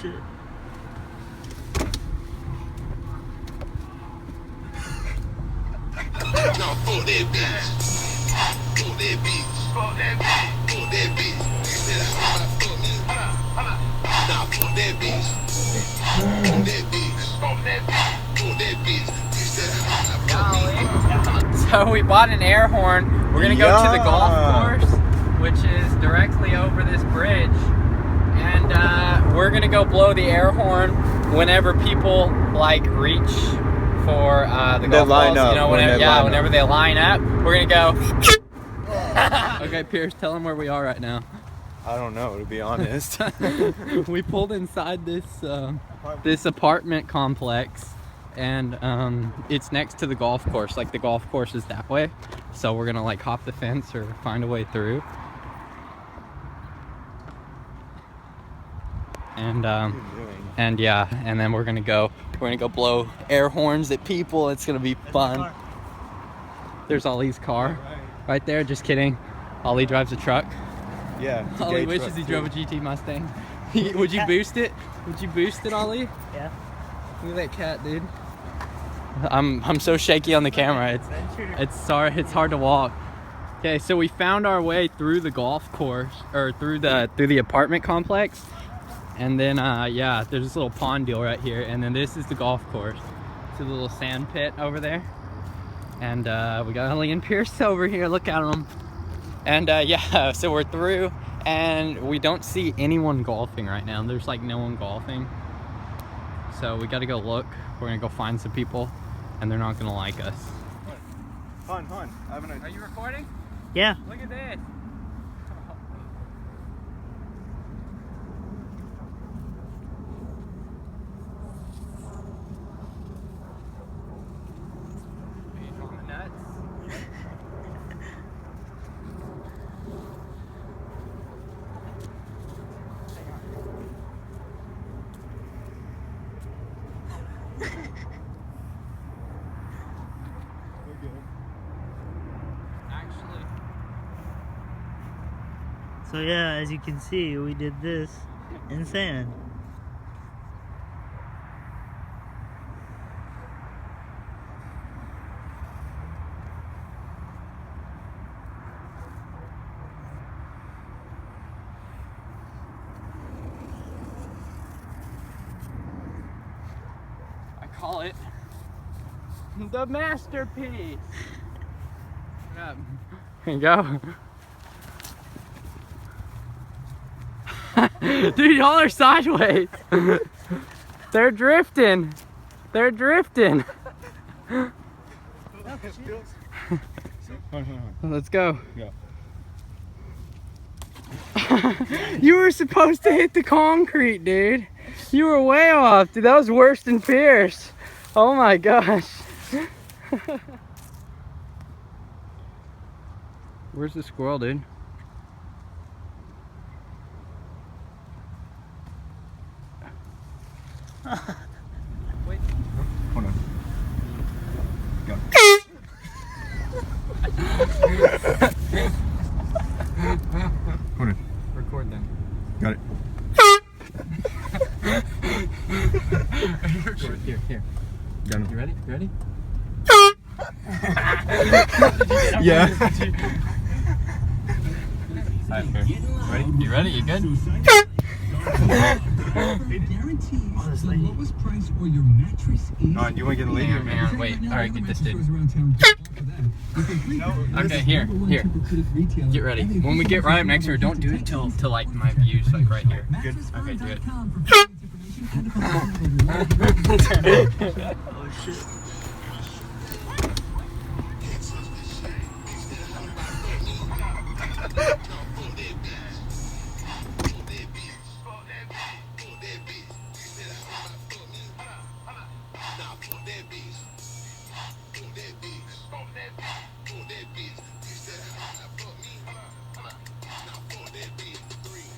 shit. No, fuck that bitch. Fuck that bitch. Fuck that bitch. Fuck that bitch. You said I fuck me. Nah, fuck that bitch. Fuck that bitch. Fuck that bitch. Fuck that bitch. You said I fuck me. So we bought an air horn. We're gonna go to the golf course, which is directly over this bridge. And we're gonna go blow the air horn whenever people like reach for the golf balls. You know, whenever they line up, we're gonna go. Okay, Pierce, tell them where we are right now. I don't know, to be honest. We pulled inside this apartment complex, and it's next to the golf course. Like, the golf course is that way, so we're gonna like hop the fence or find a way through. And yeah, and then we're gonna go blow air horns at people. It's gonna be fun. There's Ollie's car right there. Just kidding. Ollie drives a truck. Yeah. Ollie wishes he drove a GT Mustang. Would you boost it? Would you boost it, Ollie? Yeah. Look at that cat, dude. I'm so shaky on the camera. It's hard to walk. Okay, so we found our way through the golf course, or through the apartment complex. And then, yeah, there's this little pond deal right here. And then this is the golf course. It's a little sand pit over there. And we got Ellie and Pierce over here. Look at them. And yeah, so we're through. And we don't see anyone golfing right now. There's like no one golfing. So we got to go look. We're going to go find some people. And they're not going to like us. Hon, Are you recording? Yeah. Look at this. So yeah, as you can see, we did this in sand. I call it the masterpiece. Here you go. Dude, y'all are sideways. They're drifting. They're drifting. Let's go. You were supposed to hit the concrete, dude. You were way off, dude. That was worse than Pierce. Oh my gosh. Where's the squirrel, dude? Wait. Hold on. Go. Hold on. Record them. Got it. Here. Got it. You ready? You ready? Yeah. Alright, here. Ready? You ready? You good? On, you want to get the lead? Hang on, wait. Alright, get this, dude. Okay, here. Get ready. When we get right up next to her, don't do it till like my view's like right here. Good. Okay, do it. Oh shit.